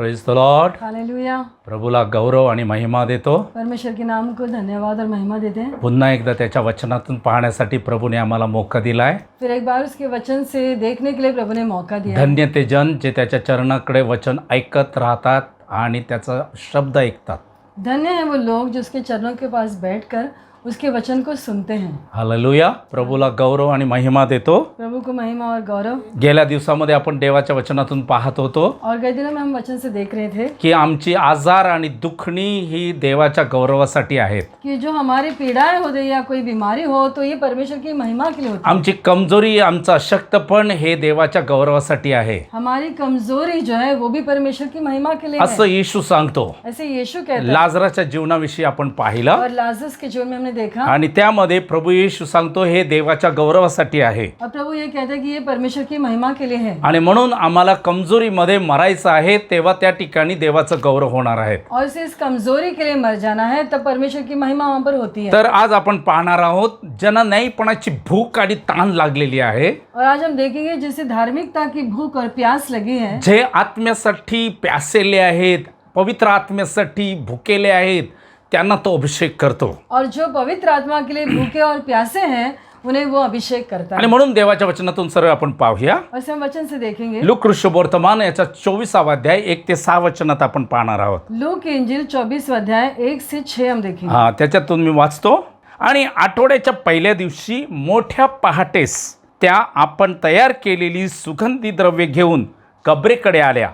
Praise the Lord. Hallelujah. प्रभूला गौरव आणि महिमा देतो। परमेश्वर के नाम को धन्यवाद और महिमा देते हैं। पुन्हा एकदा त्याच्या वचनातून पाहण्यासाठी प्रभूने आम्हाला मौका दिलाय। फिर एक बार उसके वचन से देखने के लिए प्रभु ने मौका दिया। धन्य ते जन जे त्याच्या चरणाकडे वचन ऐकत राहतात आणि त्याचा शब्द ऐकतात। धन्य है वो लोग जो उसके चरणों के पास बैठकर उसके वचन को सुनते हैं। हालेलुया। प्रभूला गौरव आणि महिमा देतो। प्रभु को महिमा और गौरव। गेल्या दिवसामध्ये आपण देवाच्या वचनातून पाहत होतो और गए दिनों में हम वचन से देख रहे थे की आमची आजार आणि दुखणी ही देवाच्या गौरवासाठी आहेत। कि जो हमारी पीड़ाएं हो या कोई बीमारी हो तो ये परमेश्वर की महिमा के लिए होती है। आमची कमजोरी आमचा अशक्तपण हे देवाच्या गौरवासाठी आहे। हमारी कमजोरी जो है वो भी परमेश्वर की महिमा के लिए है। असं येशू सांगतो। ऐसे यीशु कहता है। लाजराच्या जीवनाविषयी आपण पाहिलं और लाजरस के जीवन में हमने देखा आणि त्यामध्ये प्रभू येशू सांगतो हे देवाच्या गौरवासाठी आहे। और प्रभु ये कहते हैं कि ये परमेश्वर की महिमा के लिए है। आणि म्हणून आम्हाला कमजोरीमध्ये मरायचं आहे तेव्हा त्या ठिकाणी देवाचं गौरव होणार आहे। और इसे इस कमजोरी के लिए मर जाना है तब परमेश्वर की महिमा वहां पर होती है। तर आज आपण पाहणार आहोत ज्यांना न्यायपणाची भूक आणि ताण लागलेली आहे। और आज हम देखेंगे जिसे धार्मिकता की भूक और प्यास लगी है, जे आत्म्यासाठी प्यासेले आहेत, पवित्र आत्म्यासाठी भुकेले आहेत, त्यांना तो अभिषेक करतो। और जो पवित्र आत्मा के लिए भूखे और प्यासे हैं उन्हें वो अभिषेक करता आणि है। म्हणून देवाच्या वचनातून सरळ आपण पाहूया। और इसे हम वचन से देखेंगे। लूक वर्तमान याचा 24 अध्याय 1 ते 6 वचनात आपण पाहणार आहोत। लूक की इंजील 24 अध्याय 1 से 6 हम देखेंगे। हा, त्याच्यातून मी वाचतो। आणि आठवड्याच्या पहिल्या दिवशी मोठ्या पहाटेस त्या आपण तयार केलेली सुगंधी द्रव्ये घेऊन कबरेकडे आल्या,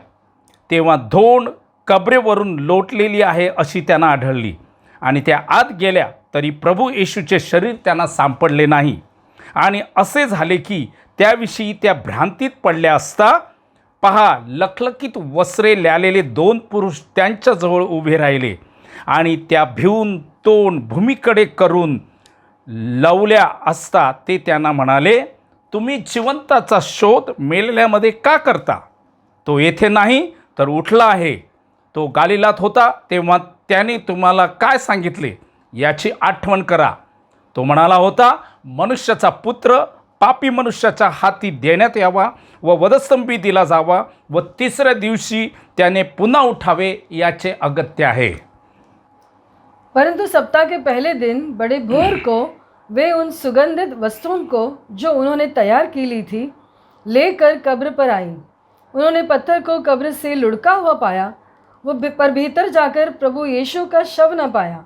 तेव्हा धोंड कबरेवरून लोटलेली आहे अशी त्यांना आढळली। आणि त्या आत गेल्या तरी प्रभू येशूचे शरीर त्यांना सापडले नाही। आणि असे झाले की त्याविषयी त्या भ्रांतीत पडल्या असता पहा, लखलखीत वस्त्रे ल्यालेले 2 पुरुष त्यांच्याजवळ उभे राहिले आणि त्या भिवून तोंड भूमीकडे करून लावल्या असता ते त्यांना म्हणाले, तुम्ही जिवंताचा शोध मेलेल्यामध्ये का करता? तो येथे नाही तर उठला आहे। तो गालिलात होता तेव्हा त्याने तुम्हाला काय सांगितले याची आठवण करा। तो म्हणाला होता, मनुष्याचा पुत्र पापी मनुष्याच्या हाती देण्यात यावा व वधस्तंभी दिला जावा व तिसऱ्या दिवशी त्याने पुन्हा उठावे याचे अगत्य आहे। परंतु सप्ताह के पहले दिन बड़े भोर को वे उन सुगंधित वस्तुओं को जो उन्होंने तैयार की ली थी लेकर कब्र पर आई। उन्होंने पत्थर को कब्र से लुढ़का हुआ पाया, वो पर भीतर जाकर प्रभु यीशु का शव न पाया।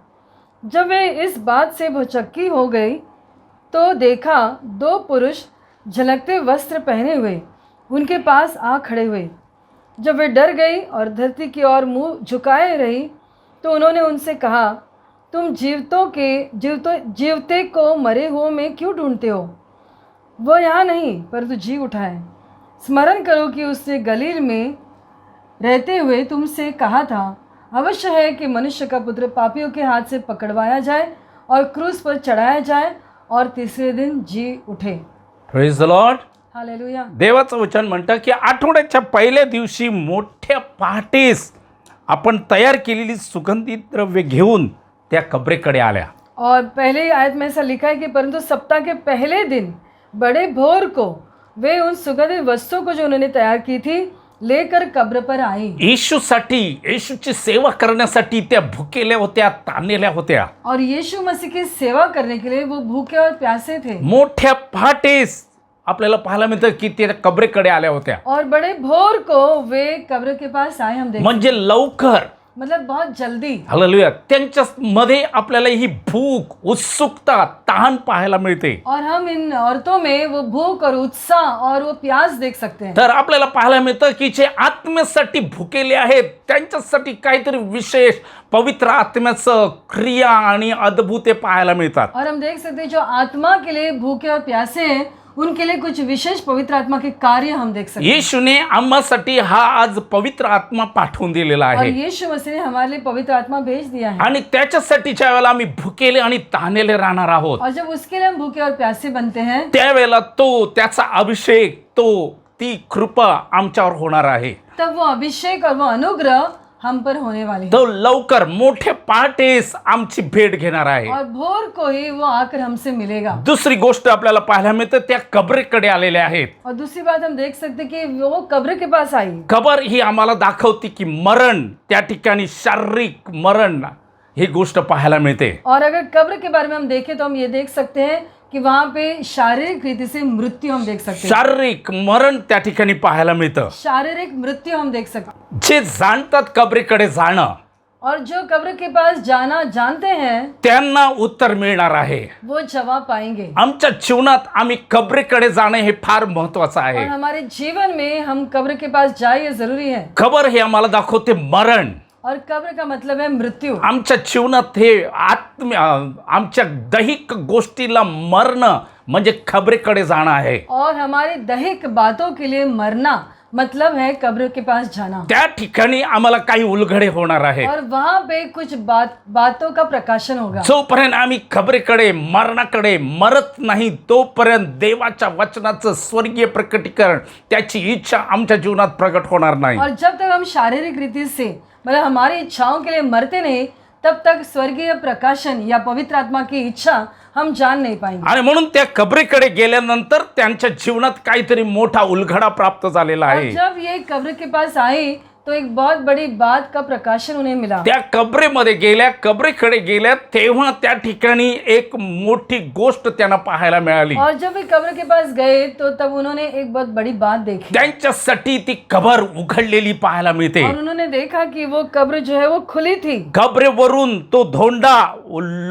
जब वे इस बात से भौचक्की हो गई तो देखा 2 पुरुष झलकते वस्त्र पहने हुए उनके पास आ खड़े हुए। जब वे डर गई और धरती की ओर मुंह झुकाए रही तो उन्होंने उनसे कहा, तुम जीवते को मरे हुओं में क्यों ढूंढते हो? वो यहाँ नहीं परंतु जी उठा है। स्मरण करो कि उसने गलील में रहते हुए तुमसे कहा था, अवश्य है कि मनुष्य का पुत्र पापियों के हाथ से पकड़वाया जाए और क्रूस पर चढ़ाया जाए और तीसरे दिन जी उठे। Praise the Lord. हालेलुया। देवाचं वचन म्हणतं की आठवड्याच्या पहिल्या दिवशी मोठ्या पहाटेस आपण तयार केलेली सुगंधित द्रव्ये घेऊन त्या कबरेकडे आल्या। और पहले आयत में ऐसा लिखा है कि परंतु सप्ताह के पहले दिन बड़े भोर को वे उन सुगंधित वस्तुओं को जो उन्होंने तैयार की थी लेकर कब्र पर आई। येशूसाठी, येशूची सेवा करण्यासाठी त्या भुकेल्या होत्या, ताणलेल्या होत्या। और यीशु मसीह की सेवा करने के लिए वो भूखे और प्यासे थे। मोठ्या पहाटेस आपल्याला पाहायला मिळतं की ते कबरेकडे आल्या होत्या। और बड़े भोर को वे कब्र के पास आए। हम देखते म्हणजे लवकर, मतलब बहुत जल्दी। हालेलुया। त्यांच्या मध्ये आपल्याला ही भूक, उत्सुकता, ताण पाहायला मिळते। और हम इन औरतों में वो भूख और उत्साह और वो प्यास देख सकते हैं। तर आपल्याला पाहायला मिळतं की जे आत्म्यासाठी भुकेले आहेत त्यांच्यासाठी काहीतरी विशेष पवित्र आत्म्याचं क्रिया आणि अद्भुत पाहायला मिळतात। और हम देख सकते हैं जो आत्मा के लिए भूखे और प्यासे हैं उनके लिए कुछ विशेष पवित्र आत्मा के कार्य हम देख सकते हैं। येशूने आम्हासाठी हा आज पवित्र आत्मा पाठवून दिलेला और आहे। यीशु मसीह ने हमारे लिए पवित्र आत्मा भेज दिया है। आणि त्याच्यासाठी ज्या वेळेला आम्ही भुकेले आणि ताणलेले राहणार आहोत और जब उसके लिए हम भूखे और प्यासे बनते हैं त्यावेळेला तो, त्याचा अभिषेक, तो, ती कृपा आमच्यावर होणार आहे। तब वो अभिषेक और वो अनुग्रह हम पर होने वाले हैं। तो लवकर मोठे पहाटेस आमची भेट घेणार आहे. और भोर को ही वो आकर हमसे मिलेगा। दुसरी गोष्ट आपल्याला पाहायला मिळते, त्या कबरेकडे आलेले आहेत. और दूसरी बात हम देख सकते कि वो कब्र के पास आई। कबर ही आम्हाला दाखवते की मरण, त्या ठिकाणी शारीरिक मरण ही गोष्ट पाहायला मिळते. और अगर कब्र के बारे में हम देखें तो हम ये देख सकते हैं कि वहाँ पे शारीरिक रीति से मृत्यु हम देख सकते हैं। शारीरिक मरण त्या ठिकाणी पाहायला मिळतं. शारीरिक मृत्यु हम देख सकते हैं। जे जाणतात कबरेकडे जाणं, और जो कब्र के पास जाना जानते हैं त्यांना उत्तर मिळणार आहे. वो जवाब पाएंगे। आमच्या जीवनात आम्ही कबरेकडे जाणे हे फार महत्वाचं और आहे. हमारे जीवन में हम कब्र के पास जाए, ये जरूरी है। कबर हे आम्हाला दाखवते मरण. और कब्र का मतलब है मृत्यु। आमच्या जीवनात हे आमच्या दैहिक गोष्टीला मरणं म्हणजे कबरेकडे जाणं आहे. और हमारी दैहिक बातों के लिए मरना मतलब है कब्र के पास जाना। त्या ठिकाणी आम्हाला काही उलगडे होणार आहे. और वहाँ पे कुछ बातों का प्रकाशन होगा। जोपर्यंत आम्ही कबरेकडे मरणाकडे मरत नाही तोपर्यंत देवाच्या वचनाचं स्वर्गीय प्रकटीकरण, त्याची इच्छा आमच्या जीवनात प्रकट होणार नाही. और जब तक हम शारीरिक रीति से मतलब हमारी इच्छाओं के लिए मरते नहीं, तब तक स्वर्गीय प्रकाशन या पवित्र आत्मा की इच्छा हम जान नहीं पाएंगे. आणि म्हणून त्या कबरेकडे गेल्यानंतर त्यांच्या जीवनात काहीतरी मोठा उलगडा प्राप्त झालेला और आहे. जब ये कब्र के पास आई तो एक बहुत बड़ी बात का प्रकाशन उन्हें मिला। त्या कबरेमध्ये गेल्या, कबरेकडे गेल्या, तेव्हा त्या ठिकाणी एक मोठी गोष्ट त्यांना पाहायला मिळाली. और जब वे कब्र के पास गए तो तब उन्होंने एक बहुत बड़ी बात देखी। त्यांच्यासाठी ती कबर उघडलेली पाहायला मिळते. और उन्होंने देखा कि वो कब्र जो है वो खुली थी। कबरेवरून तो धोंडा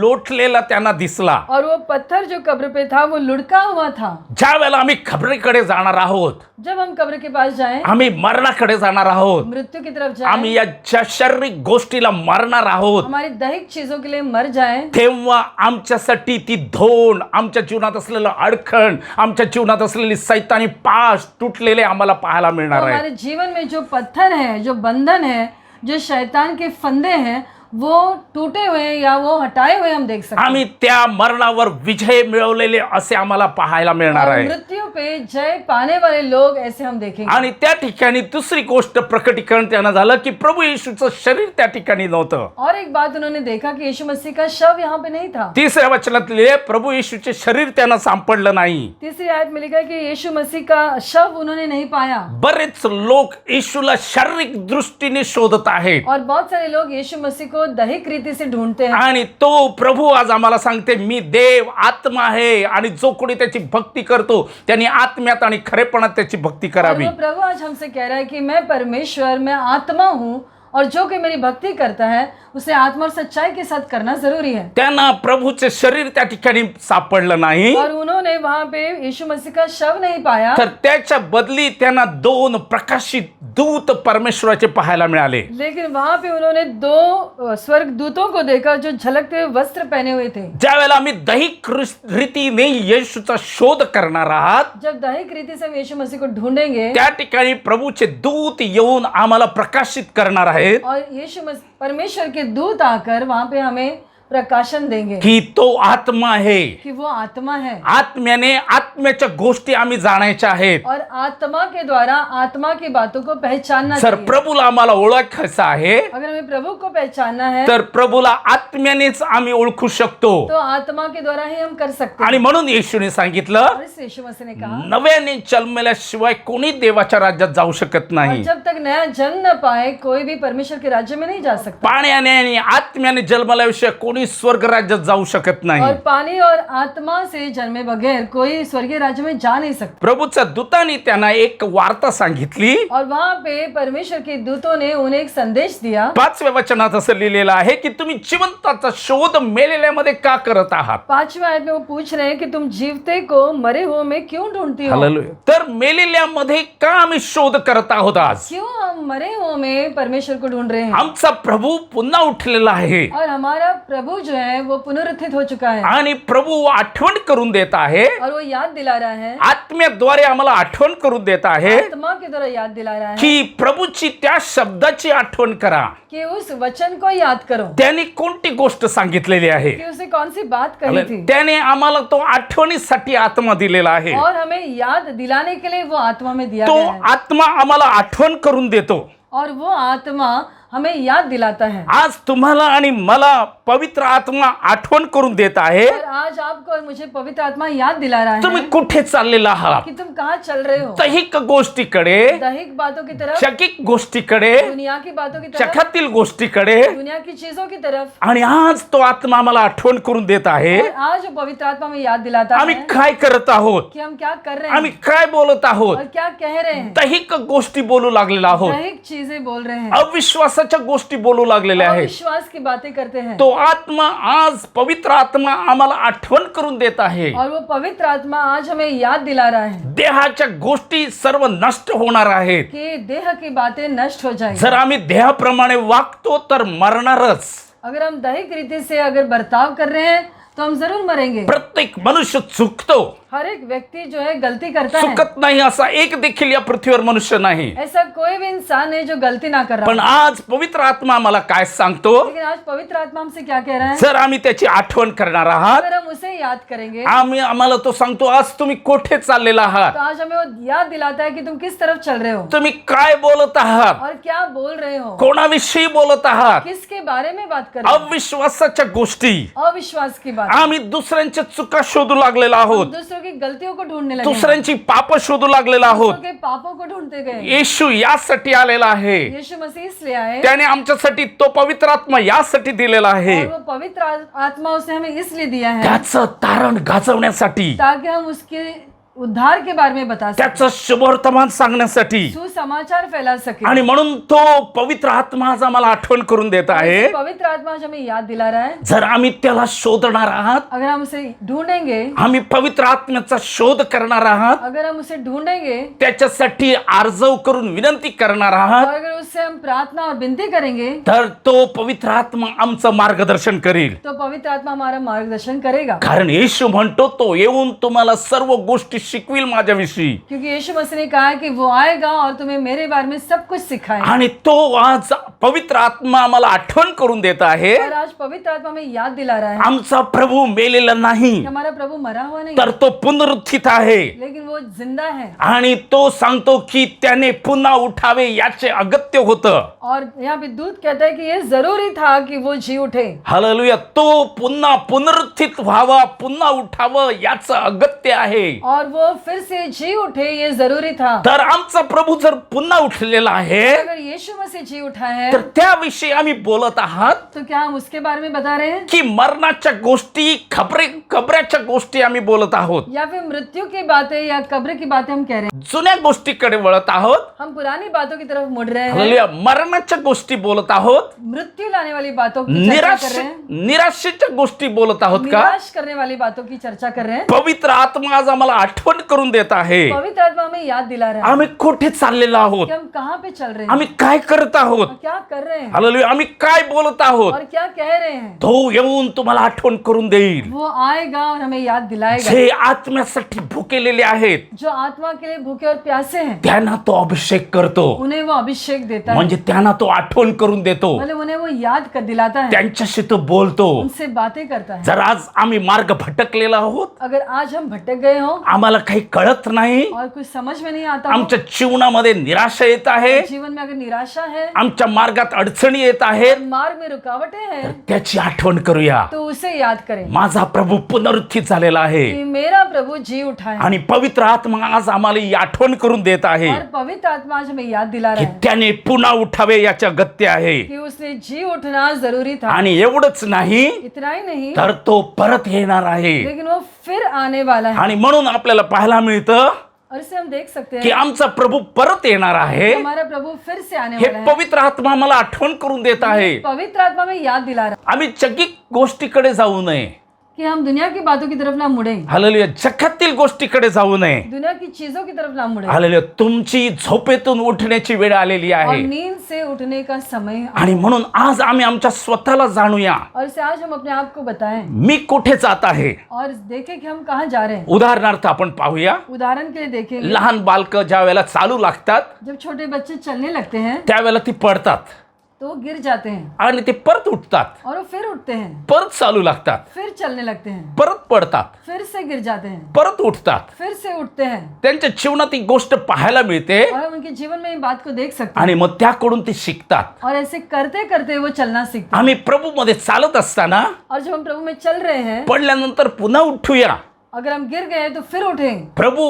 लोटलेला त्यांना दिसला. और वो पत्थर जो कब्र पे था वो लुढ़का हुआ था। ज्या वेळेला आम्ही कबरेकडे जाणार आहोत, जब हम कब्र के पास जाएं, आम्ही मरणाकडे जाणार आहोत, मृत्यु की तरफ आम्ही जाएं, या शारीरिक गोष्टीला मारणार आहोत, हमारी दैहिक चीजों के लिए मर जाएं, तेव्हा आमच्यासाठी ती धोंड, आमच्या जीवनात असलेलं अडखण, आमच्या जीवनात असलेली सैतानी पाश तुटलेले आम्हाला पाहायला तो मिळणार आहे. हमारे जीवन में जो पत्थर है, जो बंधन है, जो शैतान के फंदे हैं, वो टूटे हुए या वो हटाए हुए हम देख सकते हैं। आम्ही त्या मरणावर विजय मिळवलेले असे आम्हाला पाहायला मिळणार और आहे. मृत्यु पे जय पाने वाले लोग ऐसे हम देखेंगे। आणि त्या ठिकाणी दुसरी गोष्ट प्रकटीकरण त्यांना झालं की प्रभू येशूचं शरीर त्या ठिकाणी नव्हतं. और एक बात उन्होंने देखा कि यीशु मसीह का शव यहाँ पे नहीं था। तिसऱ्या वचनातले प्रभू येशूचे शरीर त्यांना सापडलं नाही. तीसरी आयत में लिखा है कि यीशु मसीह का शव उन्होंने नहीं पाया। बरेच लोक येशूला शारीरिक दृष्टीने शोधत आहेत और बहुत सारे लोग यीशु मसीह को दैहिक रीति से ढूंढते हैं। आणि तो प्रभू आज आम्हाला सांगते, मी देव आत्मा आहे आणि जो कोणी त्याची भक्ती करतो त्यांनी आत्म्यात आणि खरेपणात त्याची भक्ती और करावी. वो प्रभु आज हमसे कह रहा है कि मैं परमेश्वर, मैं आत्मा हूँ, और जो कि मेरी भक्ति करता है उसे आत्मा और सच्चाई के साथ करना जरूरी है। त्यांना प्रभूचे शरीर त्या ठिकाणी सापडलं नाही, और उन्होंने वहां पे यीशु मसीह का शव नहीं पाया, तर त्याच्या बदली त्यांना दोन प्रकाशित दूत परमेश्वराचे पाहायला मिळाले. लेकिन वहां पे उन्होंने दो स्वर्ग दूतों को देखा जो झलकते हुए वस्त्र पहने हुए थे। ज्या वेळेला आम्ही दैहिक रीतीने येशूचा शोध करणार आहात, जब दैहिक रीति से हम यीशु मसीह को ढूंढेंगे त्या ठिकाणी प्रभूचे दूत येऊन आम्हाला प्रकाशित करणार आहेत और यीशु मसीह परमेश्वर के दूत आकर वहां पे हमें प्रकाशन देंगे की तो आत्मा आहे. कि वो आत्मा है। आत्म्याने आत्म्याच्या गोष्टी आम्ही जाणायच्या आहेत. और आत्मा के द्वारा आत्मा की बातों को पहचानना जर चाहिए। प्रभूला आम्हाला ओळखायचं आहे अगर हमें प्रभु को पहचानना है तर प्रभूला आत्म्यानेच आम्ही ओळखू शकतो. तो आत्मा के द्वारा ही हम कर सकते आणि हैं। म्हणून येशूने सांगितलं, और इस यीशु मसीह ने कहा, नव्याने जन्मल्याशिवाय कोणी देवाच्या राज्यात जाऊ शकत और नाही. जब तक नया जन्म न पाए कोई भी परमेश्वर के राज्य में नहीं जा सकता। पाण्याने आणि आत्म्याने जन्मल्याशिवाय कोणी स्वर्ग राज्यात जाऊ शकत और नाही. पानी और आत्मा से जन्मे बगैर कोई स्वर्गीय राज्य में जा नहीं सकता। प्रभूच्या दूतांनी त्यांना एक वार्ता सांगितली. और वहां पे परमेश्वर के दूतों ने उन्हें एक संदेश दिया। 5व्या वचनात असं लिहिलेलं आहे की तुम्ही जिवंताचा शोध मेलेल्यामध्ये का करत आहात. 5वें आयत में वो पूछ रहे हैं कि तुम जीवते को मरे हुए में क्यों ढूंढती हो। हालेलुया. तर मेलेल्यामध्ये का आम्ही शोध करत आहोत आज. क्यों हम मरे हुए में परमेश्वर को ढूंढ रहे हैं। आमचा प्रभू पुन्हा उठलेला आहे और हमारा प्रभु जो है वो पुनरुत्थित हो चुका है। आणि प्रभू आठवण करून देत आहे. और वो याद दिला रहा है, आत्म्याद्वारे आम्हाला आठवण करून देत आहे आत्मा के द्वारा याद दिला रहा है की प्रभूची त्या शब्दाची आठवण करा. कि उस वचन को याद करो त्याने कोणती गोष्ट सांगितलेली आहे. कि उसे कौन सी बात कही थी। त्याने आम्हाला तो आठवणीसाठी आत्मा दिलेला आहे. और हमें याद दिलाने के लिए वो आत्मा में दिया तो गया है। आत्मा आम्हाला आठवण करून देतो. और वो आत्मा हमें याद दिलाता है। आज तुम्हाला आणि मला पवित्र आत्मा आठवण करून देत आहे और आज आपको और मुझे पवित्र आत्मा याद दिला रहा तुम्ही है कुठे चाललेला आहात. कि तुम कहाँ चल रहे हो। दैहिक गोष्टीकडे, दैहिक बातों की तरफ, जगिक गोष्टीकडे, दुनिया की बातों की तरफ, जगातील गोष्टीकडे. दुनिया की चीजों की तरफ। आणि आज तो आत्मा आम्हाला आठवण करून देत आहे और आज वो पवित्र आत्मा में याद दिलाता आम्ही है काय करत आहोत, कि हम क्या कर रहे आम्ही हैं काय बोलत आहोत. और क्या कह रहे हैं। दैहिक गोष्टी बोलू लागलेला आहोत, दैहिक चीजें बोल रहे हैं, अविश्वासाच्या गोष्टी बोलू लागलेल्या आहेत. विश्वास की बातें करते हैं। तो आत्मा आज पवित्र आत्मा आम्हाला आठवण करून देत आहे. और वो पवित्र आत्मा आज हमें याद दिला रहा है देहाच्या गोष्टी सर्व नष्ट होणार आहेत. कि देह की बातें नष्ट हो जाएंगी। जर आम्ही देहाप्रमाणे वागतो तर मरणारच. अगर हम दैहिक रीति से अगर बर्ताव कर रहे हैं तो हम जरूर मरेंगे। प्रत्येक मनुष्य चुकतो, हर एक व्यक्ति जो है गलती करता है। चुकत नाही असा एक देखील या पृथ्वीवर मनुष्य नाही. ऐसा कोई भी इंसान है जो गलती ना कर पण रहा है। आज पवित्र आत्मा आम्हाला काय सांगतो, लेकिन आज पवित्र आत्मा हमसे क्या कह रहा है। जर आम्ही त्याची आठवण करणार आहात, अगर हम उसे याद करेंगे आम्हाला तो सांगतो आज तुम्ही कोठे चाललेला आहात, तो आज हमें वो याद दिलाता है कि तुम किस तरफ चल रहे हो तुम्ही काय बोलत आहात, और क्या बोल रहे हो, कोणाविषयी बोलत आहात. किसके बारे में बात कर रहे हो। अविश्वासाच्या गोष्टी, अविश्वास की बात। आम्ही दुसऱ्यांच्या चुका शोधू लागलेला आहोत, दूसरों की गलतियों को ढूंढने लगे हैं। दुसऱ्यांची पाप शोधू लागलेला आहोत. दूसरों के पापों को ढूंढते गए। येशू यासाठी आलेला आहे, यीशु मसीह इसलिए आए त्याने आमच्यासाठी तो पवित्र आत्मा यासाठी दिलेला आहे, और वो पवित्र आत्मा उसने हमें इसलिए दिया है त्याचं तारण गाजवण्यासाठी, ताकि हम उसके उद्धार के बारे में बता सकें, त्याचं शुभवर्तमान सांगण्यासाठी. सुसमाचार फैला सके। आणि म्हणून तो पवित्र आत्मा आज आम्हाला आठवण करून देत आहे. पवित्र आत्मा आज हमें याद दिला रहा है। जर आम्ही त्याला शोधणार आहात, अगर हम उसे ढूंढेंगे, आम्ही पवित्र आत्म्याचा शोध करणार आहात, अगर हम उसे ढूंढेंगे त्याच्यासाठी आर्जव करून विनंती करणार आहात, और अगर उससे हम प्रार्थना और विनती करेंगे तर तो पवित्र आत्मा आमचं मार्गदर्शन करेल. तो पवित्र आत्मा हमारा मार्गदर्शन करेगा। कारण येशू म्हणतो तो येऊन तुम्हाला सर्व गोष्टी शिकविल माझ्याविषयी. क्योंकि यीशु मसीह ने कहा है कि वो आएगा और तुम्हें मेरे बारे में सब कुछ सिखाएगा। आणि तो आज पवित्र आत्मा आम्हाला आठवण करून देत आहे. और आज पवित्र आत्मा में याद दिला रहा है आमचा प्रभू मेलेला नाही, कि हमारा प्रभु मरा हुआ नहीं तर तो पुनरुत्थित आहे. लेकिन वो जिंदा है। आणि तो सांगतो की त्याने पुन्हा उठावे याचे अगत्य होतं. और यहाँ पे दूत कहता है कि ये जरूरी था कि वो जी उठे। हालेलुया. तो पुन्हा पुनरुत्थित व्हावा, पुन्हा उठावं याचं अगत्य आहे. और वो फिर से जी उठे, ये जरूरी था। तर आमचा प्रभू जर पुन्हा उठलेला आहे अगर यीशु मसीह जी उठा है तर त्याविषयी आम्ही बोलत आहात तो क्या हम उसके बारे में बता रहे हैं की मरणाच्या गोष्टी, कबऱ्याच्या गोष्टी आम्ही बोलत आहोत, या फिर मृत्यु की बातें या कब्र की बातें हम कह रहे हैं। जुन्या गोष्टीकडे वळत आहोत. हम पुरानी बातों की तरफ मुड़ रहे हैं, हालेलुया. मरणाच्या गोष्टी बोलत आहोत, मृत्यु लाने वाली बातों की चर्चा कर रहे हैं, निराशेच्या गोष्टी बोलत आहोत का. निराश करने वाली बातों की चर्चा कर रहे हैं। पवित्र आत्मा आज आम्हाला आठवण करून देत आहे पवित्र आत्मा हमें याद दिला रहा है आम्ही कुठे चाललेलो आहोत, कि हम कहाँ पे चल रहे हैं, आम्ही काय करत आहोत, और क्या कर रहे हैं हालेलुया. आम्ही काय बोलत आहोत, और क्या कह रहे हैं। तो येऊन तुम्हाला आठवण करून देईल. वो आएगा और हमें याद दिलाएगा। जे आत्म्यासाठी भुकेलेले आहेत जो आत्मा के लिए भूखे और प्यासे हैं त्यांना तो अभिषेक करतो, उन्हें वो अभिषेक देता है, म्हणजे त्यांना तो आठवण करून देतो, मतलब उन्हें वो याद कर दिलाता है, त्यांच्याशी तो बोलतो. उनसे बातें करता है। जर आज आम्ही मार्ग भटकलेला आहोत, अगर आज हम भटक गए हो आम्हाला काही कळत नाही, और कुछ समझ में नहीं आता हो, आमच्या जीवनामध्ये निराशा येत आहे, जीवन में अगर निराशा है, आमच्या मार्गात अडचणी येत आहेत, मार्ग में रुकावटें हैं, त्याची आठवण करूया. तो उसे याद करें माझा प्रभू पुनरुत्थित झालेला आहे कि मेरा प्रभु जी उठा है। आणि पवित्र आत्मा आज आम्हाला ही आठवण करून देत आहे और पवित्र आत्मा आज हमें याद दिला की रहा है त्याने पुन्हा उठावे याचे अगत्य आहे. कि उसने जी उठना जरूरी था। आणि एवढंच नाही इतना ही नहीं, तर तो परत येणार आहे. लेकिन वो फिर आने वाला है। आणि म्हणून आपल्याला पाहायला मिळतं और इसे हम देख सकते की हैं आमचा प्रभू परत येणार आहे. हमारा प्रभु फिर से आने हे वाला है। पवित्र आत्मा आम्हाला आठवण करून देत आहे. पवित्र आत्मा में याद दिला रहा है आम्ही जगिक गोष्टीकडे जाऊ नये, कि हम दुनिया की बातों की तरफ ना मुड़े, हालेलुया. जगातील गोष्टीकडे जाऊ नये, दुनिया की चीजों की तरफ ना मुड़े। हालेलुया. तुमची झोपेतून उठण्याची वेळ आलेली और आहे. नींद से उठने का समय। आणि म्हणून आज आम्ही आमच्या स्वतःला जाणूया, और इसे आज हम अपने आप को बताएं मी कुठे जात आहे. और देखें कि हम कहाँ जा रहे हैं। उदाहरणार्थ आपण पाहूया, उदाहरण के लिए देखेंगे, लहान बालक ज्या वेळेला चालू लागतात जब छोटे बच्चे चलने लगते हैं त्यावेळेला ती पडतात. तो वो गिर जाते हैं आणि ते परत उठतात, और वो फिर उठते हैं, परत चालू लागतात, फिर चलने लगते हैं, परत पडतात, फिर से गिर जाते हैं, परत उठतात. फिर से उठते हैं. त्यांच्या जीवनात ही गोष्ट पाहायला मिळते और हम उनके जीवन में ये बात को देख सकते आणि हैं. मग त्याकडून ते शिकतात. और ऐसे करते करते वो चलना सीखते हैं. आम्ही प्रभूमध्ये चालत असताना और जब हम प्रभु में चल रहे हैं, पडल्यानंतर पुन्हा उठूया. अगर हम गिर गए तो फिर उठें. प्रभू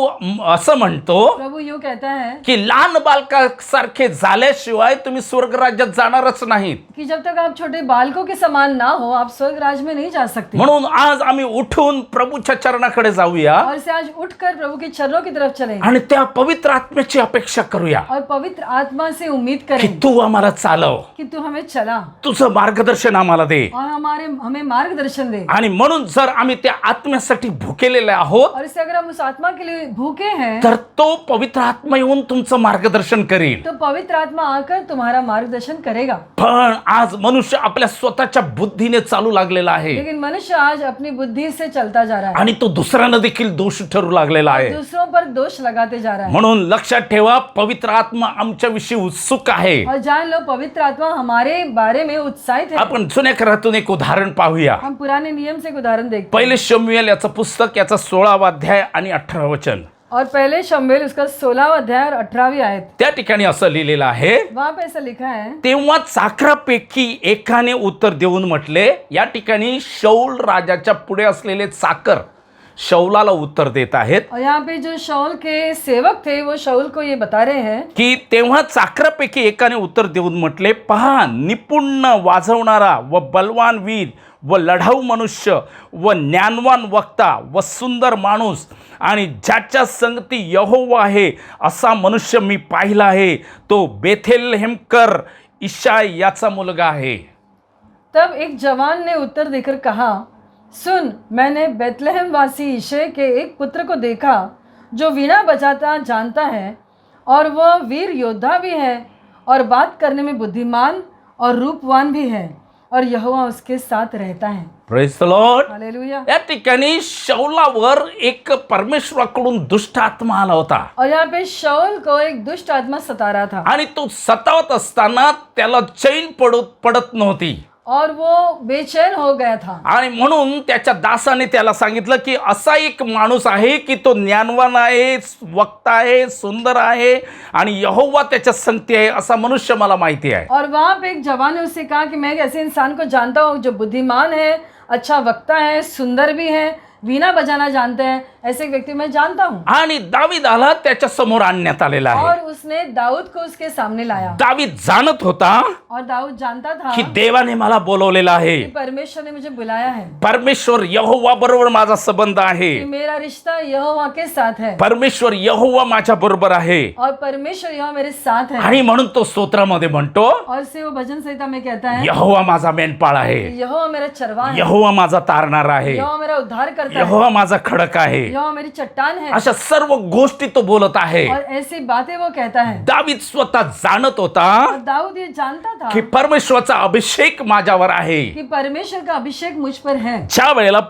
असं म्हणतो प्रभु यूं कहता है की लहान बालकासारखे झाल्याशिवाय तुम्ही स्वर्ग राज्यात जाणारच नाहीत. कि जब तक आप छोटे बालकों के समान ना हो, आप स्वर्ग राज में नहीं जा सकते. म्हणून आज आम्ही उठून प्रभूच्या चरणाकडे जाऊया और इसे आज उठकर प्रभु के चरणों की तरफ चलें आणि त्या पवित्र आत्म्याची अपेक्षा करूया और पवित्र आत्मा से उम्मीद की करें तू आम्हाला चालव, कि तू हमें चला तुझं मार्गदर्शन आम्हाला दे. और हमें मार्गदर्शन दे. आणि म्हणून जर आम्ही त्या आत्म्यासाठी भुकेलेले आहोत और इससे अगर हम उस आत्मा के लिए भूखे हैं, तर तो पवित्र आत्मा येऊन तुमचं मार्गदर्शन करेल. तो पवित्र आत्मा आकर तुम्हारा मार्गदर्शन करेगा. पण आज मनुष्य आपल्या स्वतःच्या बुद्धीने चालू लागलेला आहे लेकिन मनुष्य आज अपनी बुद्धि से चलता जा रहा है, आणि तो दुसऱ्यांना देखील दोष ठरू लागलेला आहे. दूसरों पर दोष लगाते जा रहा है. म्हणून लक्षात ठेवा, पवित्र आत्मा आमच्याविषयी उत्सुक आहे. और जान लो, पवित्र आत्मा हमारे बारे में उत्साहित है. आपण जुन्या करारातून एक उदाहरण पाहूया. हम पुराने नियम से एक उदाहरण देखते हैं. पहिले शमूएल याचं पुस्तक, याचा 16वा अध्याय आणि 18 वचन. और पहले शमूएल उसका 16वां अध्याय और 18वीं आयत. त्या ठिकाणी असं लिहिलेलं आहे, वहां पे ऐसा लिखा है, तेव्हा चाकरापैकी एकाने उत्तर देऊन म्हटले. या ठिकाणी शौल राजाच्या पुढे असलेले चाकर शौलाला उत्तर देत आहेत और यहाँ पे जो शाऊल के सेवक थे वो शाऊल को ये बता रहे हैं की तेव्हा चाकरापैकी एकाने उत्तर देऊन म्हटले, पहा, निपुण वाजवणारा व बलवान वीर व लढाऊ मनुष्य व ज्ञानवान वक्ता व सुंदर माणूस आणि ज्याच्या संगती यहोवा आहे असा मनुष्य मी पाहिला आहे. तो बेथेलहेमकर इशाय याचा मुलगा आहे. तब एक जवान ने उत्तर देकर कहा, सुन, मैंने बेथलेहम वासी यिशै के एक पुत्र को देखा जो वीणा बजाता जानता है और वह वीर योद्धा भी है और बात करने में बुद्धिमान और रूपवान भी है और यहोवा उसके साथ रहता है. Praise the Lord. हालेलुया. या ठिकाणी शौलावर एक परमेश्वराकडून दुष्ट आत्मा आला होता और यहाँ पे शाऊल को एक दुष्ट आत्मा सता रहा था आणि तो सतावत असताना त्याला चैन पडत नव्हती. और वो बेचैन हो गया था. आणि म्हणून त्याच्या दासाने त्याला सांगितलं की असा एक माणूस आहे की तो ज्ञानवान आहे, वक्ता आहे, सुंदर आहे आणि यहोवा त्याच्या संगती आहे, असा मनुष्य मला माहिती आहे. और वहाँ पे एक जवान ने उससे कहा कि मैं एक ऐसे इंसान को जानता हूँ जो बुद्धिमान है, अच्छा वक्ता है, सुंदर भी है, वीणा बजाना जानते हैं, ऐसे एक व्यक्ति मैं जानता हूँ. आणि दावीदाला त्याच्या समोर आणण्यात आलेला आहे. और उसने दाऊद को उसके सामने लाया. दावीद जाणत होता और दाऊद जानता था की देवाने मला बोलवलेलं आहे, कि परमेश्वर ने मुझे बुलाया है, परमेश्वर यहोवा बरोबर माझा संबंध आहे, कि मेरा रिश्ता यहोवा के साथ है परमेश्वर यहोवा माझ्या बरोबर आहे. और परमेश्वर यहोवा मेरे साथ है. आणि म्हणून तो स्तोत्रामध्ये म्हणतो, और से वो भजन संहिता में कहता है, यहोवा माझा मेंढपाळ आहे, यहोवा मेरा चरवाहा है, यहोवा माझा तारणारा आहे, यहोवा मेरा उद्धार करता है, यहोवा माझा खडक आहे. यहोवा मेरी चट्टान है. अशा सर्व गोष्टी तो बोलत आहे. और ऐसी बातें वो कहता है. दावीद स्वतः जाणत होता और दाऊद ये जानता था की परमेश्वराचा अभिषेक माझ्यावर आहे. कि परमेश्वर का अभिषेक मुझ पर है. ज्या वेळेला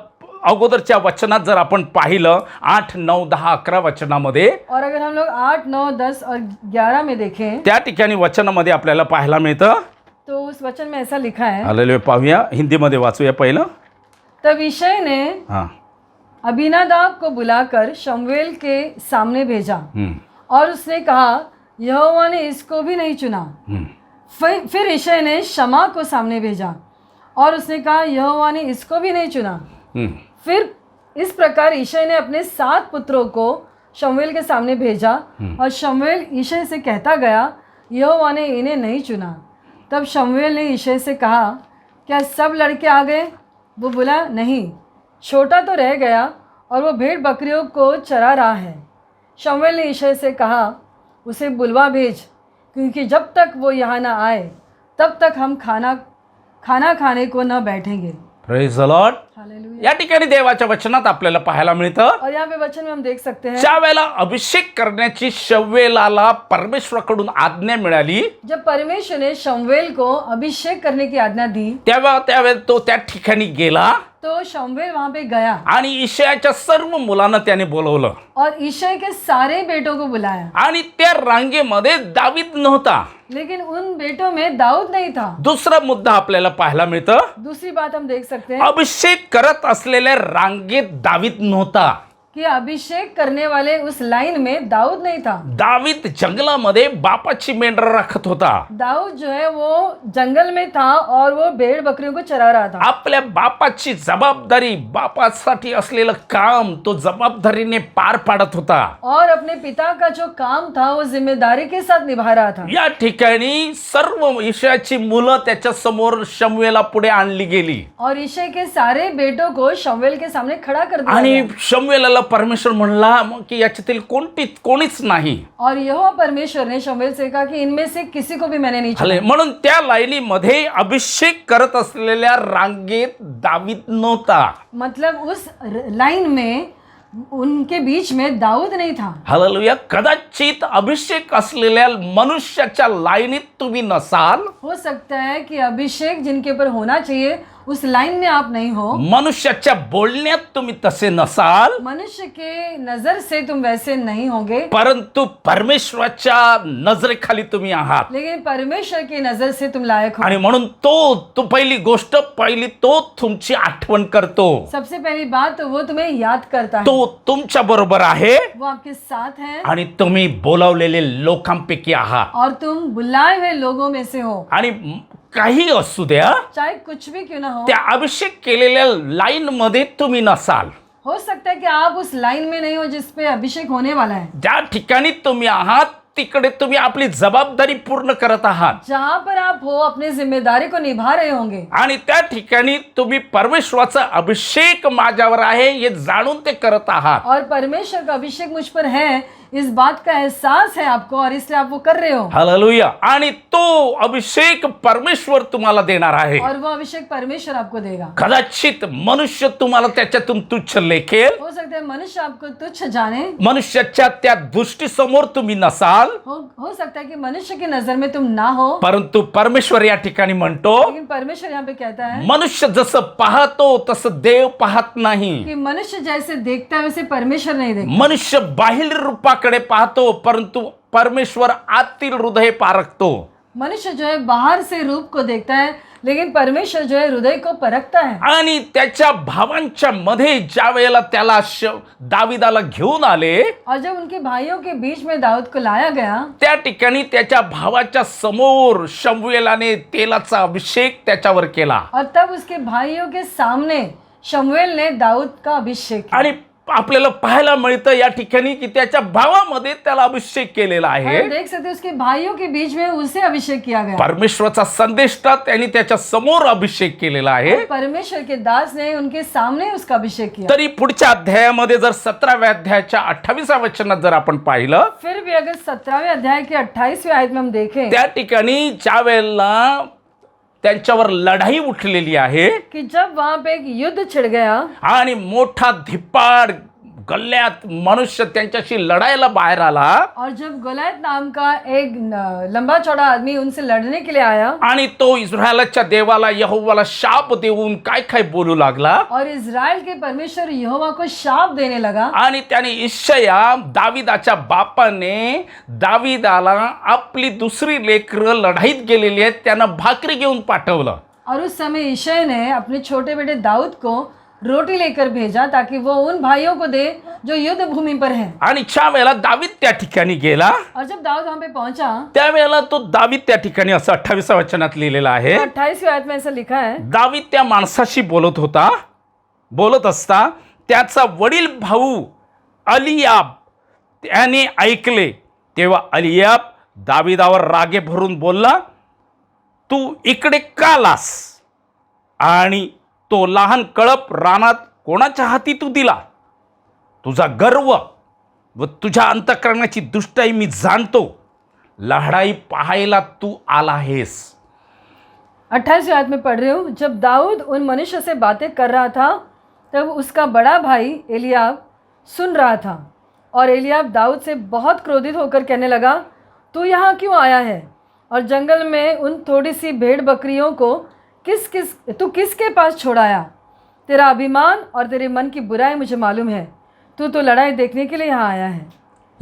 अगोदरच्या वचनात जर आपण पाहिलं 8, 9, 10, 11 वचनामध्ये, और अगर हम लोग 8, 9, 10 और 11 में देखें त्या ठिकाणी वचनामध्ये आपल्याला पाहायला मिळतं. तो उस वचन में ऐसा लिखा है, आलेले पाहूया, हिंदीमध्ये वाचूया पहिलं. तब यिशै ने हां. अबीनादाब को बुलाकर शमूएल के सामने भेजा हम्म. और उसने कहा, यहोवा ने इसको भी नहीं चुना. हम्म. फिर यिशै ने शमा को सामने भेजा और उसने कहा, यहोवा ने इसको भी नहीं चुना. हम्म. फिर इस प्रकार यिशै ने अपने 7 पुत्रों को शमूएल के सामने भेजा और शमूएल यिशै से कहता गया, यहोवा ने इन्हें नहीं चुना. तब शमूएल ने यिशै से कहा, क्या सब लड़के आ गए? वो बोला, नहीं, छोटा तो रह गया और वो भेड़ बकरियों को चरा रहा है. शमूएल ने यिशै से कहा, उसे बुलवा भेज, क्योंकि जब तक वो यहाँ न आए तब तक हम खाना खाने को न बैठेंगे. Praise the Lord. हालेलुया. या ठिकाणी देवाच्या वचनात आपल्याला पाहायला मिळतं, और यहाँ पे वचन में हम देख सकते हैं, ज्या वेळेला अभिषेक करण्याची शमूएलाला परमेश्वराकडून आज्ञा मिळाली, जब परमेश्वर ने शमूएल को अभिषेक करने की आज्ञा दी त्यावेळेला तो त्या ठिकाणी गेला तो शमूएल वहाँ पे गया आणि इशायाच्या सर्व मुलांना त्याने बोलवलं और यिशै के सारे बेटों को बुलाया. आणि त्या रांगेमध्ये दावीद नव्हता. लेकिन उन बेटों में दाऊद नहीं था। दुसरा मुद्दा आपल्याला पाहायला मिळतं, दूसरी बात हम देख सकते हैं अभिषेक करत असलेल्या रांगेत दावीद नव्हता. कि अभिषेक करने वाले उस लाइन में दाऊद नहीं था। दावीद जंगलामध्ये बापाची मेंढर राखत होता. दाऊद जो है वो जंगल में था और वो भेड़ बकरियों को चरा रहा था। आपल्या बापाची जबाबदारी, बापासाठी असलेलं काम तो जबाबदारीने पार पाडत होता. और अपने पिता का जो काम था वो जिम्मेदारी के साथ निभा रहा था। या ठिकाणी सर्व ईशाची मुलं त्याच्या समोर शमूएला पुढे आणली गेली और यिशै के सारे बेटों को शमूएल के सामने खड़ा कर दिया आणि गया। शमूएलाला परमेश्वर म्हणला मग की याच्यातील कोणीच नाही. और यहोवा परमेश्वर ने शमूएल से कहा कि इनमें से किसी को भी मैंने नहीं चुना। हले म्हणून त्या लाईनीमध्ये अभिषेक करत असलेल्या रांगेत दावीद नव्हता. मतलब उस लाइन में उनके बीच में दाऊद नहीं था। हालेलुया. कदाचित अभिषेक असलेल्या मनुष्याच्या लाईनीत तुम्ही नसाल. हो सकता है कि अभिषेक जिनके ऊपर होना चाहिए उस लाइन में आप नहीं हो। मनुष्याच्या बोलण्यात तुम्ही तसे नसाल, मनुष्य के नजर से तुम वैसे नहीं होगे, परंतु परमेश्वराच्या नजरेखाली तुम्ही आहात. लेकिन परमेश्वर की नजर से तुम लायक हो। आणि म्हणून तो पहिली गोष्ट तो तुमची आठवण करतो. सबसे पहली बात तो वो तुम्हें याद करता है, तो तुमच्या बरोबर आहे वो आपके साथ है आणि तुम्ही बोलावलेले लोकांपैकी आहात. और तुम बुलाए हुए लोगों में से हो। आणि काही असू द्या, चाहे कुछ भी क्यों ना हो, त्या अभिषेक केलेल्या लाईन मध्ये तुम्ही नसाल. हो सकता है कि आप उस लाइन में नहीं हो जिस पे अभिषेक होने वाला है। ज्या ठिकाणी तुम्ही आहात तिकडे तुम्ही आपली जबाबदारी पूर्ण करत आहात जहां पर आप हो अपनी जिम्मेदारी को निभा रहे होंगे आणि त्या ठिकाणी तुम्ही परमेश्वराचा अभिषेक माझ्यावर आहे हे जाणून ते करत आहात. और परमेश्वर का अभिषेक मुझ पर है इस बात का एहसास है आपको और इसलिए आप वो कर रहे हो। हालेलुया. आणि तो अभिषेक परमेश्वर तुम्हाला देणार आहे. और वो अभिषेक परमेश्वर आपको देगा। कदाचित मनुष्य तुम्हाला त्याच्यातून तुच्छ लेखेल, हो सकता है मनुष्य आपको तुच्छ जाने, मनुष्याच्या त्या दृष्टीसमोर तुम्ही नसाल, हो सकता है कि मनुष्य की नजर में तुम ना हो, परंतु परमेश्वर या ठिकाणी म्हणतो लेकिन परमेश्वर यहाँ पे कहता है मनुष्य जसं पाहतो तसं देव पाहत नाही. कि मनुष्य जैसे देखता है वैसे परमेश्वर नहीं देखता। मनुष्य बाहेर रूपाकडे पाहतो परंतु परमेश्वर आतील हृदय पारखतो. मनुष्य जो है बाहर से रूप को देखता है लेकिन परमेश्वर जो है हृदय को परखता है। आणि त्याच्या भावांच्या मध्ये ज्या वेळेला त्याला दाविदाला घेऊन आले, और जब उनके भाइयों के बीच में दाऊद को लाया गया, त्या ठिकाणी त्याच्या भावाच्या समोर शमूएलाने तेलाचा अभिषेक त्याच्यावर केला. और तब उसके भाइयों के सामने शमूएल ने दाऊद का अभिषेक किया। आणि आपल्याला पाहायला मिळतं या ठिकाणी की त्याच्या भावामध्ये त्याला अभिषेक केलेला आहे. और देख सकते हैं उसके भाइयों के बीच में उसे अभिषेक किया गया। परमेश्वराचा संदेष्टा त्यांनी त्याच्या समोर अभिषेक केलेला आहे. परमेश्वर के दास ने उनके सामने उसका अभिषेक किया। तरी पुढच्या अध्यायामध्ये जर 17व्या अध्यायाच्या 28व्या वचनात जर आपण पाहिलं, फिर भी अगर 17वें अध्याय के 28वें आयत में हम देखें त्या ठिकाणी ज्या वेळेला त्यांच्यावर लढाई उठलेली आहे कि जब वहां पे एक युद्ध छिड़ गया आणि मोठा धिप्पाड गल्ल्यात मनुष्य त्यांच्याशी लढायला बाहेर आला और जब गोलायत नाम का एक लंबा चौड़ा आदमी उनसे लड़ने के लिए आया आणि तो इस्रायलाच्या देवाला यहोवाला शाप देऊन काय काय बोलू लागला और इज़राइल के परमेश्वर यहोवा को शाप देने लगा आणि त्याने इश्शया दाविदाच्या बापाने दाविदाला आपली दुसरी लेकरं लढाईत गेलेली आहेत त्यांना भाकरी घेऊन पाठवलं. और उस समय यिशै ने अपने छोटे बेटे दाऊद को रोटी लेकर भेजा ताकि वो उन भाइयों को दे जो युद्ध भूमि पर हैं। आणि ज्या वेळेला दावीद त्या ठिकाणी गेला और जब दाऊद वहां पे पहुंचा त्यावेळेला तो दावीद त्या ठिकाणी असं 28व्या वचनात लिहिलेलं आहे, 28वीं आयत में ऐसा लिखा है, दावीद त्या माणसाशी बोलत असता त्याचा वडील भाऊ अलियाब त्याने ऐकले. तेव्हा अलियाब दाविदावर रागे भरून बोलला, तू इकडे का आलास आणि तो लहान कळप रानात कोणाच्या हाती तू दिला? तुझा गर्व व तुझ्या अंतःकरणाची दुष्टाई मी जाणतो. लढाई पाहायला तू आला आहेस. 28वीं आयत में पढ़ रही हूँ। जब दाऊद उन मनुष्य से बातें कर रहा था तब उसका बड़ा भाई एलियाब सुन रहा था और एलियाब दाऊद से बहुत क्रोधित होकर कहने लगा, तू यहाँ क्यों आया है और जंगल में उन थोड़ी सी भेड़ बकरियों को तू किसके पास छोड़ाया? तेरा अभिमान और तेरे मन की बुराई मुझे मालूम है, तू तो लड़ाई देखने के लिए यहाँ आया है.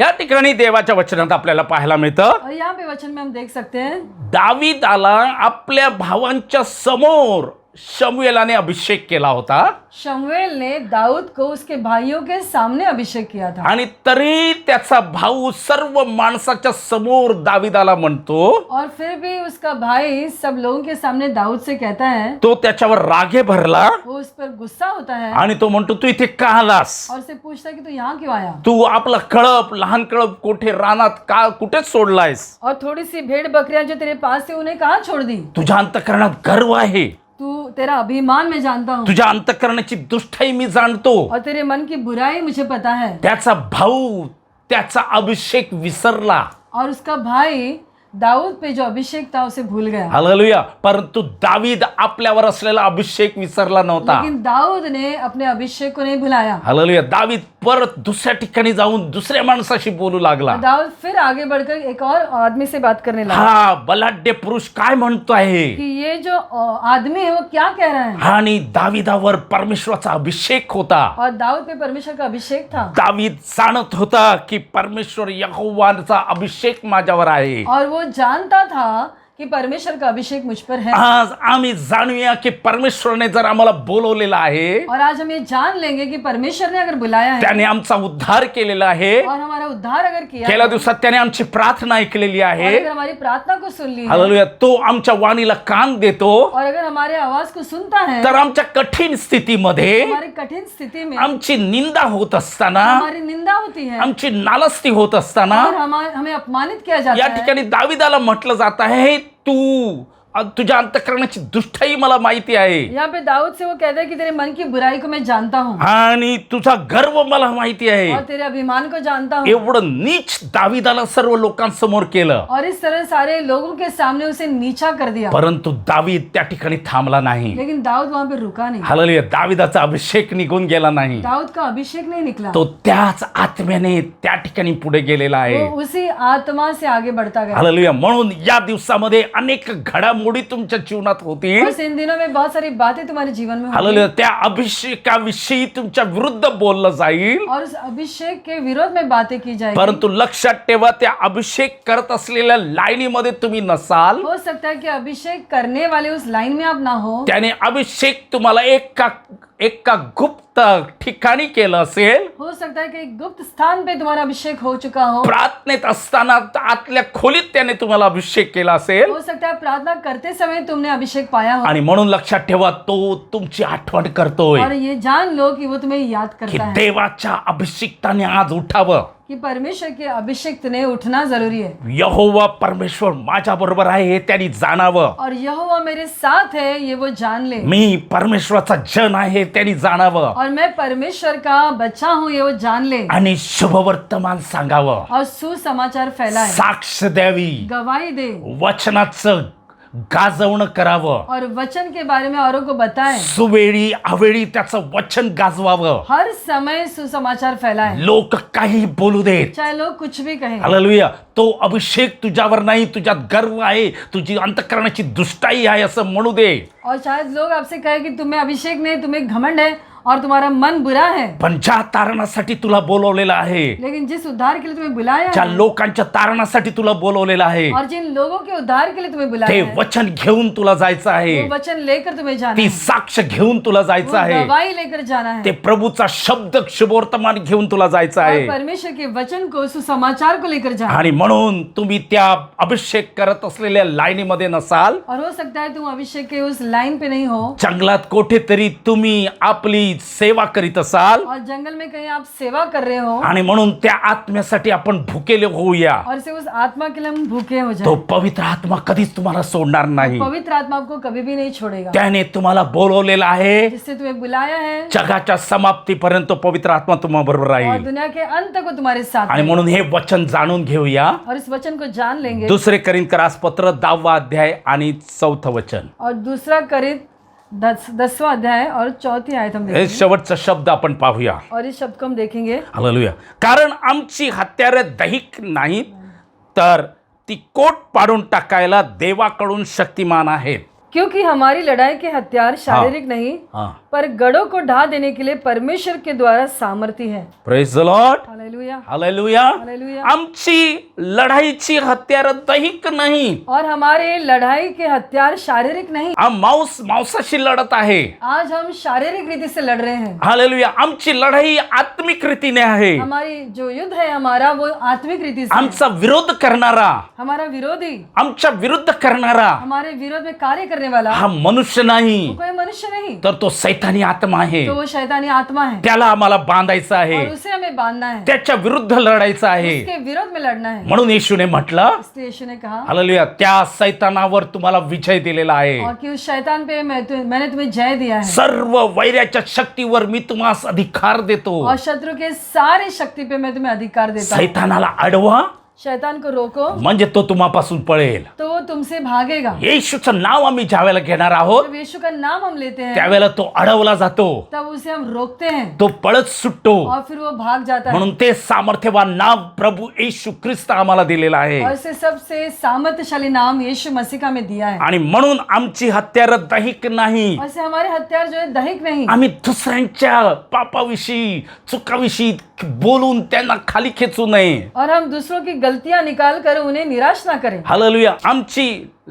या ठिकाणी देवाच्या वचनात आपल्याला पाहायला मिळतं, और यहाँ पे वचन में हम देख सकते हैं दावीदाला आपल्या भावांच्या समोर शमूएलाने अभिषेक केला होता शमूएल ने दाऊद को उसके भाइयों के सामने अभिषेक किया था, आणि तरी त्याचा भाऊ सर्व माणसाच्या समोर दावीदाला म्हणतो, और फिर भी उसका भाई सब लोगों के सामने दाऊद से कहता है, तो त्याच्यावर रागे भरला वो उस पर गुस्सा होता है आणि तो म्हणतो तू इथे का आलास, और से पूछता है कि तू यहाँ क्यों आया, तू आपला कळप लहान कळप कुठे रानात का कुठे सोडलायस, और थोड़ी सी भेड़ बकरियां जो तेरे पास थी उन्हें कहाँ छोड़ दी, तुझ्या अंतःकरणात गर्व आहे, तू तेरा अभिमान मैं जानता हूँ तुझ्या अंतःकरणाची दुष्टाई मी जाणतो. और तेरे मन की बुराई मुझे पता है. त्याचा भाऊ त्याचा अभिषेक विसरला. और उसका भाई दाऊद पे जो अभिषेक था उसे भूल गया. हालेलुया. परंतु दावीद आपल्यावर असलेला अभिषेक विसरला नव्हता. लेकिन दाऊद ने अपने अभिषेक को नहीं भुलाया. हालेलुया. दावीद परत दुसऱ्या ठिकाणी जाऊन दुसऱ्या माणसाशी बोलू लागला. दाऊद फिर आगे बढ़कर एक और आदमी से बात करने लगा. हा बलाढ्य पुरुष काय म्हणतो आहे कि ये जो आदमी है वो क्या कह रहा है. आणि दावीदावर परमेश्वराचा अभिषेक होता. और दाऊद पे परमेश्वर का अभिषेक था. दावीद जाणत होता की परमेश्वर यहोवाचा अभिषेक माझ्यावर आहे. और वो जानता था कि परमेश्वर का अभिषेक मुझ पर है. आज आम्ही जाणूया की परमेश्वरने जर आम्हाला बोलवलेलं आहे, और आज हम ये जान लेंगे कि परमेश्वर ने अगर बुलाया है, त्याने आमचा उद्धार केलेला आहे, और हमारा उद्धार अगर किया गेल्या है, दिवसात त्याने आमची प्रार्थना ऐकलेली और आहे. अगर हमारी प्रार्थना को सुन ली है, हालेलुया. तो आमच्या वाणीला कान देतो. और अगर हमारे आवाज को सुनता है, तर आमच्या कठीण स्थितीमध्ये हमारी कठिन स्थिति में आमची निंदा होत असताना, हमारी निंदा होती है, आमची नालस्ती होत असताना और हमें अपमानित किया जाता या है, ठिकाणी दावीदाला म्हटलं जात आहे तू तुझ्या अंतःकरणाची दुष्टाई मला माहिती आहे यहाँ पे दाऊद से वो कहता है कि तेरे मन की बुराई को मैं जानता हूँ, आणि तुझा गर्व मला माहिती आहे. और तेरे अभिमान को जानता हूँ. एवढं नीच दावीदाला सर्व लोकांसमोर केलं. और इस तरह सारे लोगों के सामने उसे नीचा कर दिया. परंतु दावीद त्या ठिकाणी थांबला नाही. लेकिन दाऊद वहां पे रुका नहीं. हालेलुया. दावीदाचा अभिषेक निघून गेला नाही. दाऊद का अभिषेक नहीं निकला. तो त्याच आत्म्याने त्या ठिकाणी पुढे गेलेला आहे. वो उसी आत्मा से आगे बढ़ता गया. हालेलुया. म्हणून या दिवसामध्ये अनेक घडामोडी तुमच्या जीवनात होतील. बस इन दिनों में बहुत सारी बातें तुम्हारे जीवन में होंगी. हालेलुया. त्या अभिषेकाविषयी तुमच्या विरुद्ध बोललं जाईल. और उस अभिषेक के विरोध में बातें की जाएगी. परंतु लक्षात ठेवा, त्या अभिषेक करत असलेल्या लाईनीमध्ये तुम्ही नसाल. हो सकता है कि अभिषेक करने वाले उस लाइन में आप ना हो. त्याने अभिषेक तुम्हाला एका गुप्त ठिकाणी केलं असेल. हो सकता है कि एक गुप्त स्थान पे तुम्हारा अभिषेक हो चुका हो. प्रार्थनेत असताना आतल्या खोलीत त्याने तुम्हाला अभिषेक केला असेल. हो सकता है प्रार्थना करते समय तुमने अभिषेक पाया हो. आणि म्हणून लक्षात ठेवा, तो तुमची आठवण करतोय और ये जान लो कि वो तुम्हें याद की करता है देवाच्या अभिषेकाने आज उठावं. कि परमेश्वर के अभिषेक ने उठना जरूरी है. यहोवा परमेश्वर माझ्या बरोबर आहे हे त्यांनी जाणावं. और यहोवा मेरे साथ है ये वो जान ले. मी परमेश्वराचा जन आहे त्यांनी जाणावं. और मैं परमेश्वर का बच्चा हूँ ये वो जान ले. आणि शुभवर्तमान सांगावं. और सुसमाचार फैलाए. साक्ष द्यावी. गवाही दे. वचनाचं गाजवणं करावं. और वचन के बारे में औरों को बताए. सुवेळी अवेळी त्याचं वचन गाजवावं. हर समय सुसमाचार फैलाए. लोक काही बोलू देत. चाहे लोग कुछ भी कहें. हालेलुया. तो अभिषेक तुझ्यावर नाही, तुझ्यात गर्व आहे, तुझी अंतःकरणाची दुष्टाई आहे असं म्हणू दे. और शायद लोग आपसे कहे कि तुम्हें अभिषेक नहीं, तुम्हें घमंड है और तुम्हारा मन बुरा है. पण ज्या तारणासाठी तुला बोलवलेलं आहे, लेकिन जिस उद्धार के लिए तुम्हें बुलाया ज्या है, लोकांच्या तारणासाठी तुला बोलवलेलं आहे, और जिन लोगों के उद्धार के लिए तुम्हें बुलाया ते है, वचन घेऊन तुला जायचं आहे. वो वचन लेकर तुम्हें जाना ती है. साक्ष घेऊन तुला जायचं वो आहे. गवाही लेकर जाना है. ते प्रभूचा शब्द शुभवर्तमान घेऊन तुला जायचं और आहे. परमेश्वर के वचन को सुसमाचार को लेकर जाना. आणि म्हणून तुम्ही त्या अभिषेक करत असलेल्या लाईनीमध्ये नसाल. और हो सकता है तुम अभिषेक के उस लाइन पे नहीं हो. जंगलात कुठेतरी तुम्ही आपली सेवा करीत असाल. और जंगल में कहीं आप सेवा कर रहे हो. आणि म्हणून त्या आत्म्यासाठी आपण भुकेले होऊया. और से उस आत्मा के लिए हम भूखे हो तो जाए. पवित्र आत्मा कधीच तुम्हाला सोडणार नाही. पवित्र आत्मा आपको कभी भी नहीं छोड़ेगा. त्याने तुम्हाला बोलवलेलं आहे. जिससे तुम्हें बुलाया है, जगाच्या समाप्तीपर्यंत पवित्र आत्मा तुम्हा बरोबर और राहील. दुनिया के अंत को तुम्हारे साथ आणि है. म्हणून हे वचन जाणून घेऊया. और इस वचन को जान लेंगे. दुसरे करिंथकरास पत्र 10 अध्याय आणि 4 वचन. और दूसरा करित 10वां अध्याय और 4 आयत हम हे देखेंगे. शेवटचा शब्द आपण पाहूया. और इस शब्द को हम देखेंगे. हालेलुया. कारण आमची हत्यारे दैहिक नाहीत, तर ती कोट पाडून टाकायला देवाकडून शक्तिमान आहेत. क्योंकि हमारी लड़ाई के हथियार शारीरिक नहीं हां पर गढ़ों को ढा देने के लिए परमेश्वर के द्वारा सामर्थ्य है। Praise the Lord, hallelujah, hallelujah. Hallelujah. आमची लढाईची हत्यार दैहिक नाही. और हमारे लड़ाई के हथियार शारीरिक नहीं। आम मांसाशी लढत आहे. आज हम शारीरिक रीति से लड़ रहे हैं। हालेलुया. आमची लढाई आत्मिक रीतीने आहे. हमारी जो युद्ध है हमारा वो आत्मिक रीति से है। आमचा विरोध करणारा, हमारा विरोधी, आमच्या विरुद्ध करणारा हमारे विरोध में कार्य करने वाला हा मनुष्य नाही, वो कोई मनुष्य नहीं, तर तो सैतानी आत्मा आहे. तो वो शैतानी आत्मा है त्याला आम्हाला बांधायचं आहे, और उसे हमें बांधना है, त्याच्या विरुद्ध लढायचं आहे. उसके विरोध में लड़ना है। म्हणून येशूने म्हटलं, इसलिए यीशु ने कहा हालेलुया, त्या सैतानावर तुम्हाला विजय दिलेला आहे. और कि उस शैतान पे मैंने तुम्हें जय दिया है सर्व वैराच्या शक्तीवर मी तुम्हास अधिकार देतो. और शत्रु के सारे शक्ति पे मैं तुम्हें अधिकार देता हूँ। सैतानाला अडवा शैतान को रोको म्हणजे तो तुम्हापासून पळेल. तो वो तुमसे भागेगा। येशूचं नाव आम्ही ज्यावेळेला घेणार आहोत जब यीशु का नाम हम लेते हैं त्यावेळेला तो अडवला जातो, तब उसे हम रोकते हैं तो पळत सुटतो. और फिर वो भाग जाता है। म्हणून ते सामर्थ्यवान नाव प्रभू येशू ख्रिस्त आम्हाला दिलेला आहे. और इसे सबसे सामर्थ्यशाली नाम यीशु मसीह का हमें दिया है। आणि म्हणून आमची हत्यार दैहिक नाही. और इसे हमारे हथियार जो है दैहिक नहीं, आम्ही दुसऱ्यांच्या पापाविषयी चुकाविषयी बोलून त्यांना खाली खेचू नये. और हम दूसरों की गलतियां निकाल कर उन्हें निराश ना करें। हालेलुया. आमची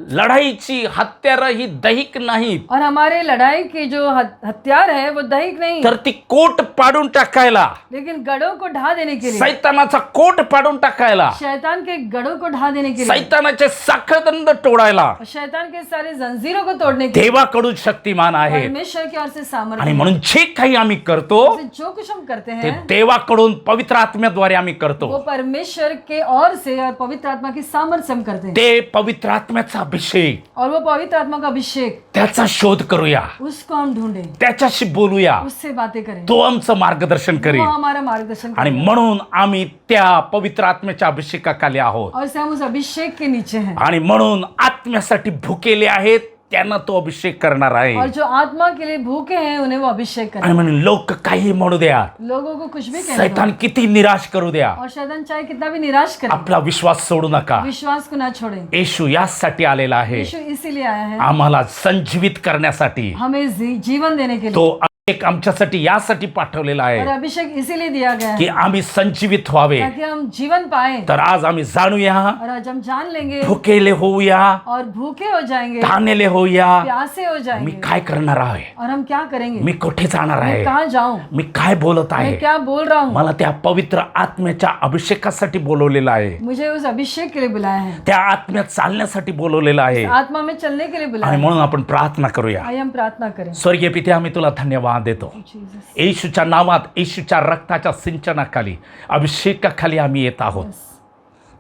लढाईची हत्यार ही दैहिक नाहीत, और हमारे लड़ाई की जो हथियार है वो दैहिक नहीं, तर ती कोट पाडून टाकायला, लेकिन गढ़ों को ढा देने के लिए, सैतानाचा कोट पाडून टाकायला, शैतान के गढ़ों को ढा देने के लिए, सैतानाचे साखळदंड तोडायला और शैतान के सारे जंजीरों को तोड़ने के लिए देवाकडून शक्तिमान आहे. परमेश्वर की ओर से आणि सामर्थ्य। म्हणून जे काही आम्ही करतो जो कुछ हम करते ते हैं देवाकडून पवित्र आत्म्याद्वारे आम्ही वो करतो. परमेश्वर के ओर से और पवित्र आत्मा की सामर्थ्य से हम करते हैं। ते पवित्र आत्म्याचा अभिषेक, और वो पवित्र आत्मा का अभिषेक, त्याचा शोध करूया, उसको हम ढूंढें, त्याच्याशी बोलूया, उससे बातें करें, तो आमचं मार्गदर्शन वो करेल. हमारा मार्गदर्शन आणि करें। म्हणून आम्ही त्या पवित्र आत्म्याच्या अभिषेकाखाली आहोत. और से हम उस अभिषेक के नीचे हैं। आणि म्हणून आत्म्यासाठी भुकेले आहेत त्यांना तो अभिषेक करणार आहे. और जो आत्मा के लिए भूखे हैं उन्हें वो अभिषेक आणि करें। म्हणून लोक काही म्हणू द्या, लोगों को कुछ भी कहने सैतान दो, किती निराश करू द्या, और शैतान चाहे कितना भी निराश करे, आपला विश्वास सोडू नका. विश्वास को ना छोड़े। येशू यासाठी आलेला आहे, यीशु इसीलिए आया है आम्हाला संजीवित करण्यासाठी. हमें जीवन देने के लिए, तो अभिषेक आमच्यासाठी यासाठी पाठवलेला और आहे अभिषेक इसीलिए दिया गया की है आम्ही संजीवित व्हावे. ताकि हम जीवन पाए। तर आज आम्ही जाणूया, और आज हम जान लेंगे भुकेले होऊया, और भूखे हो जाएंगे, तानेले होऊया, प्यासे हो मी जाएंगे, काय करणार आहे, और हम क्या करेंगे, मी कुठे जाणार मैं आहे, कहाँ जाऊं, मी काय बोलत आहे. मैं क्या बोल रहा हूँ। मला त्या पवित्र आत्म्याच्या अभिषेकासाठी बोलवलेलं आहे, मुझे उस अभिषेक के लिए बुलाया है, त्या आत्म्यात चालण्यासाठी बोलवलेलं आहे. आत्मा में चलने के लिए बुलाया आणि है। म्हणून आपण प्रार्थना करूया. आइए हम प्रार्थना करें। स्वर्गीय पिते, आम्ही तुला धन्यवाद देतो. जीसस, येशूच्या नावात, येशूच्या रक्ताच्या सिंचनाखाली, अभिषेकाखाली आम्ही येत आहोत.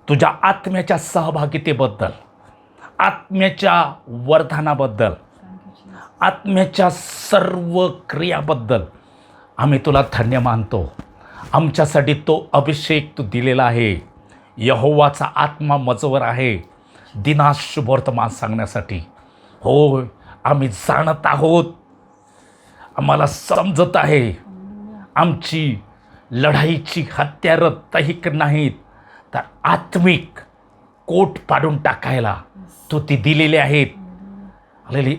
तुझ्या आत्म्याच्या सहभागितेबद्दल, आत्म्याच्या वरदानाबद्दल, आत्म्याच्या सर्व क्रियाबद्दल आम्ही तुला धन्य मानतो. आमच्यासाठी तो अभिषेक तू दिलेला आहे. यहोवाचा आत्मा मजवर आहे दिनात शुभवर्तमान सांगण्यासाठी. होय, आम्ही जाणत आहोत, आम्हाला समजत आहे, आमची लढाईची हत्यारं दैहिक नाहीत तर आत्मिक कोट पाडून टाकायला तू ती दिलेली आहेत.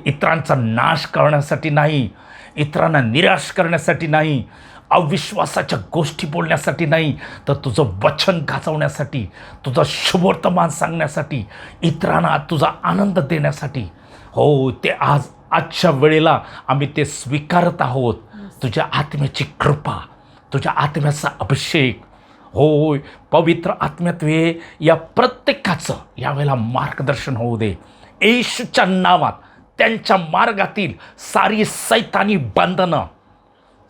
इतरांचा नाश करण्यासाठी नाही, इतरांना निराश करण्यासाठी नाही, अविश्वासाच्या गोष्टी बोलण्यासाठी नाही, तर तुझं वचन गाजवण्यासाठी, तुझं शुभवर्तमान सांगण्यासाठी, इतरांना तुझा आनंद देण्यासाठी. हो, ते आजच्या वेळेला आम्ही ते स्वीकारत आहोत. तुझ्या आत्म्याची कृपा, तुझ्या आत्म्याचा अभिषेक, होय, पवित्र आत्म्यात्वे या प्रत्येकाचं यावेळेला मार्गदर्शन होऊ दे. येशूच्या नावात त्यांच्या मार्गातील सारी सैतानी बंधनं,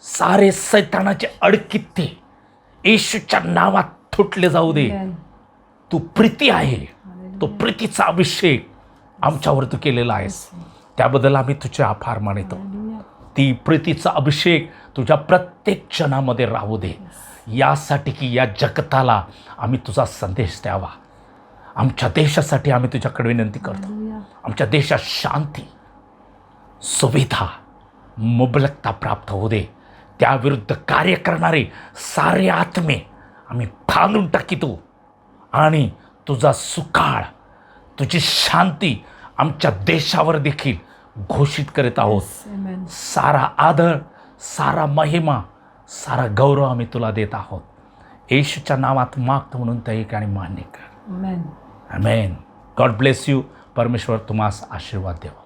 सारे सैतानाचे अडकित्ते येशूच्या नावात तुटले जाऊ दे. तू प्रीती आहे, तो प्रीतीचा अभिषेक आमच्यावर तू केलेला आहेस, त्याबद्दल आम्ही तुझे आभार मानतो. ती प्रीतीचा अभिषेक तुझ्या प्रत्येक जनामध्ये राहू दे, यासाठी की या जगताला आम्ही तुझा संदेश द्यावा. आमच्या देशासाठी आम्ही तुझ्याकडे विनंती करतो. आमच्या देशात शांती, सुविधा, मुबलकता प्राप्त होऊ दे. त्याविरुद्ध कार्य करणारे सारे आत्मे आम्ही फांदून टाकितो आणि तुझा सुकाळ, तुझी शांती आमच्या देशावर देखील घोषित करीत आहोत. Amen. सारा आदर, सारा महिमा, सारा गौरव आम्ही तुला देत आहोत. येशूच्या नावात मागतो म्हणून त्या ठिकाणी मान्य कर. Amen. Amen. God bless you. परमेश्वर तुम्हास आशीर्वाद देवा.